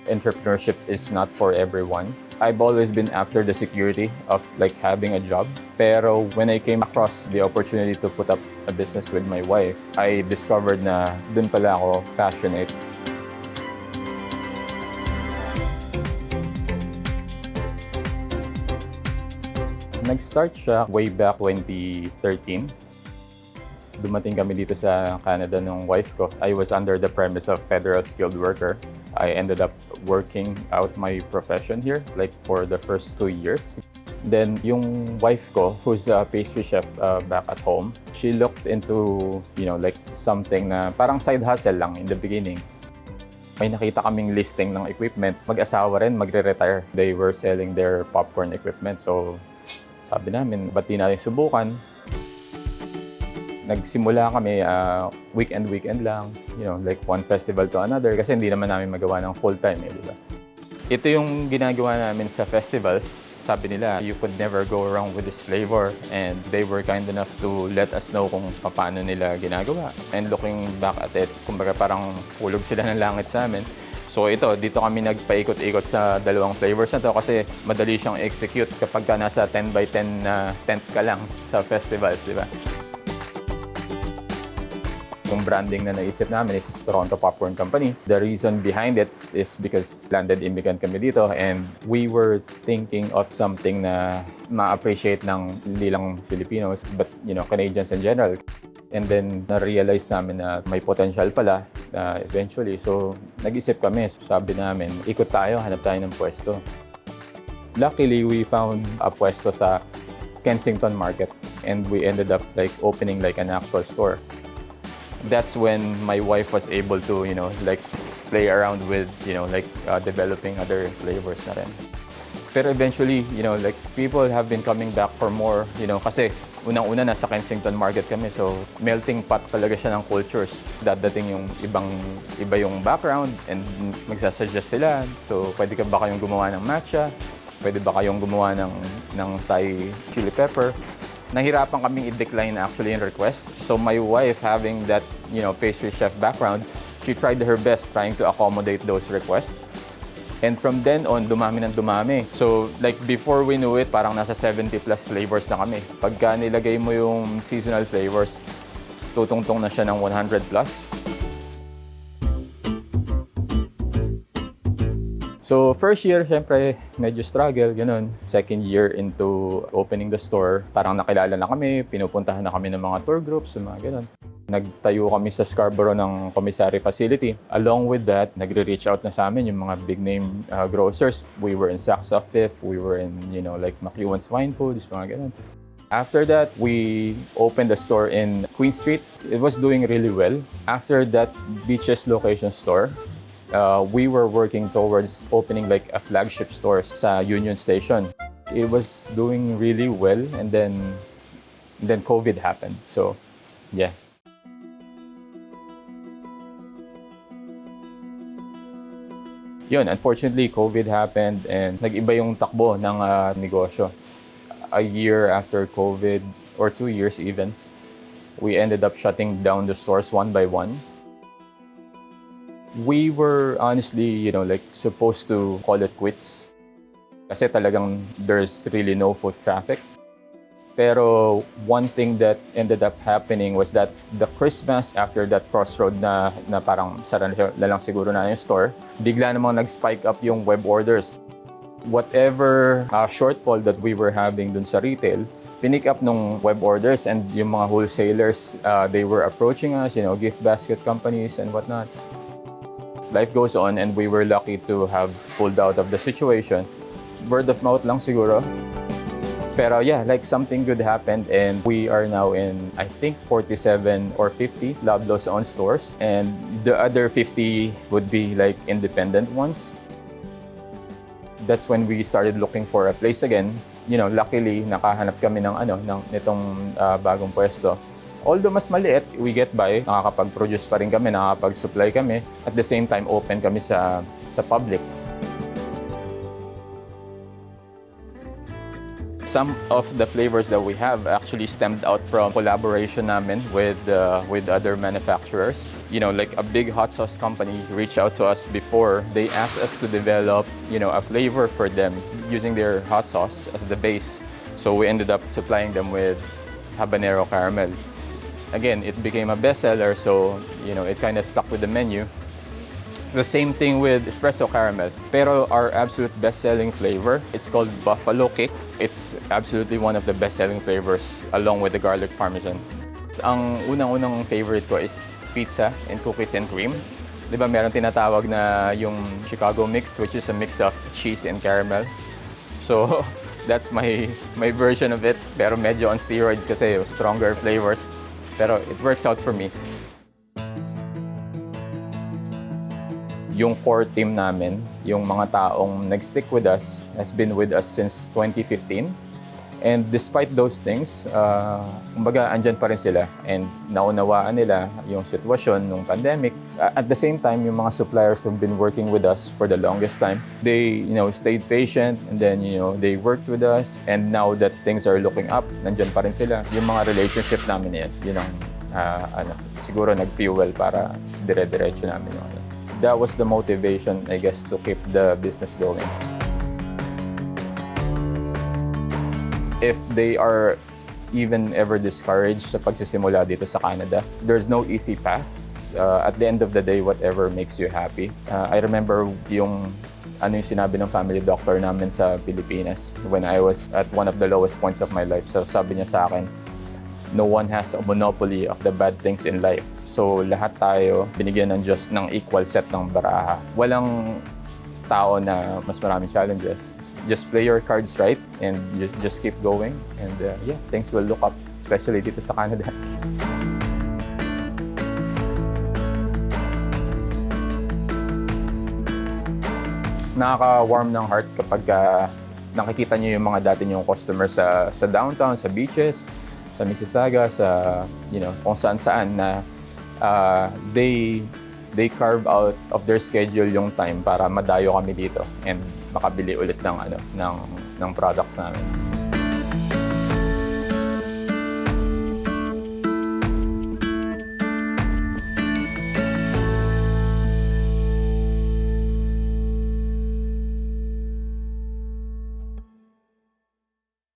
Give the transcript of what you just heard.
entrepreneurship is not for everyone. I've always been after the security of like having a job. Pero when I came across the opportunity to put up a business with my wife, I discovered na dun pala ako passionate. Nag-start siya way back 2013. Dumating kami dito sa Canada ng wife ko. I was under the premise of federal skilled worker. I ended up working out my profession here like for the first 2 years. Then yung wife ko, who's a pastry chef back at home, she looked into, like something na parang side hustle lang in the beginning. May nakita kaming listing ng equipment. Mag-asawa rin, magre-retire. They were selling their popcorn equipment. So sabi namin, ba't di natin subukan? Nagsimula kami weekend lang, like one festival to another kasi hindi naman namin magawa ng full-time, di ba? Ito yung ginagawa namin sa festivals. Sabi nila, you could never go wrong with this flavor, and they were kind enough to let us know kung paano nila ginagawa. And looking back at it, kumbaga parang hulog sila ng langit sa amin. So dito kami nagpaikot-ikot sa dalawang flavors na to kasi madali siyang execute kapag ka nasa 10 by 10 na tent ka lang sa festivals, di ba? Yung branding na naisip namin is Toronto Popcorn Company. The reason behind it is because landed immigrant kami dito and we were thinking of something na ma-appreciate ng hindi lang Filipinos but Canadians in general. And then na-realize namin na may potential pala eventually. So nag-isip kami, sabi namin, ikot tayo, hanap tayo ng pwesto. Luckily, we found a pwesto sa Kensington Market and we ended up like opening like an actual store. That's when my wife was able to, play around with, developing other flavors na rin. Pero eventually, people have been coming back for more, kasi unang-una nasa Kensington Market kami, so melting pot talaga siya ng cultures. Dadating yung iba yung background and magsasuggest sila. So, pwede ba kayong gumawa ng matcha? Pwede ba kayong gumawa ng Thai chili pepper? Nahirapan kaming i-decline actually in request. So my wife, having that, pastry chef background, she tried her best trying to accommodate those requests. And from then on, dumami ng dumami. So like before we knew it, parang nasa 70 plus flavors na kami. Pagka nilagay mo yung seasonal flavors, tutungtong na siya ng 100 plus. So first year, syempre, medyo struggle, ganun. Second year into opening the store, parang nakilala na kami, pinupuntahan na kami ng mga tour groups, mga ganun. Nagtayo kami sa Scarborough ng commissary facility. Along with that, nagre-reach out na sa amin yung mga big name grocers. We were in Saks of Fifth, we were in, like McEwan's Wine Foods, mga ganun. After that, we opened a store in Queen Street. It was doing really well. After that Beaches location store, we were working towards opening like a flagship store sa Union Station. It was doing really well and then COVID happened. So, yeah. Yun, unfortunately, COVID happened and nag-iba yung takbo ng negosyo. A year after COVID, or 2 years even, we ended up shutting down the stores one by one. We were honestly, supposed to call it quits. Kasi talagang there's really no foot traffic. Pero one thing that ended up happening was that the Christmas after that crossroad na parang sara na lang siguro na yung store, bigla namang nag-spike up yung web orders. Whatever shortfall that we were having dun sa retail, pinick up nung web orders and yung mga wholesalers, they were approaching us, gift basket companies and whatnot. Life goes on and we were lucky to have pulled out of the situation. Word of mouth lang siguro. Pero yeah, like something good happened and we are now in, I think, 47 or 50 Loblaws owned stores. And the other 50 would be like independent ones. That's when we started looking for a place again. Luckily, nakahanap kami nitong bagong pwesto. Although mas maliit, we get by, nakakapag-produce pa rin kami, nakakapag-supply kami. At the same time, open kami sa public. Some of the flavors that we have actually stemmed out from collaboration namin with other manufacturers. You know, like a big hot sauce company reached out to us before. They asked us to develop, a flavor for them using their hot sauce as the base. So we ended up supplying them with habanero caramel. Again, it became a bestseller, so it kind of stuck with the menu. The same thing with espresso caramel. Pero our absolute best-selling flavor, it's called buffalo kick. It's absolutely one of the best-selling flavors along with the garlic parmesan. Ang unang-unang favorite ko is pizza and cookies and cream. Di ba meron tinatawag na yung Chicago mix, which is a mix of cheese and caramel. So that's my version of it. Pero medyo on steroids kasi stronger flavors. Pero it works out for me. Yung core team namin, yung mga taong nag-stick with us, has been with us since 2015. And despite those things, kumbaga andyan pa rin sila. And naunawaan nila yung sitwasyon ng pandemic. At the same time, yung mga suppliers who've been working with us for the longest time, they stayed patient and then they worked with us. And now that things are looking up, nandyan pa rin sila. Yung mga relationship namin yun ang siguro nag-fuel para dire-diretso namin yung That was the motivation, I guess, to keep the business going. If they are even ever discouraged sa pagsisimula dito sa Canada, there's no easy path. At the end of the day, whatever makes you happy. I remember yung sinabi ng family doctor namin sa Pilipinas when I was at one of the lowest points of my life. So sabi niya sa akin, no one has a monopoly of the bad things in life. So lahat tayo binigyan ng Diyos ng equal set ng baraha. Walang tao na mas maraming challenges. Just play your cards right and just keep going. And things will look up, especially dito sa Canada. Nakaka-warm ng heart kapag nakikita niyo yung mga dati niyong customers sa downtown, sa beaches, sa Mississauga, sa kung saan-saan na they carve out of their schedule yung time para madayo kami dito and makabili ulit ng products namin.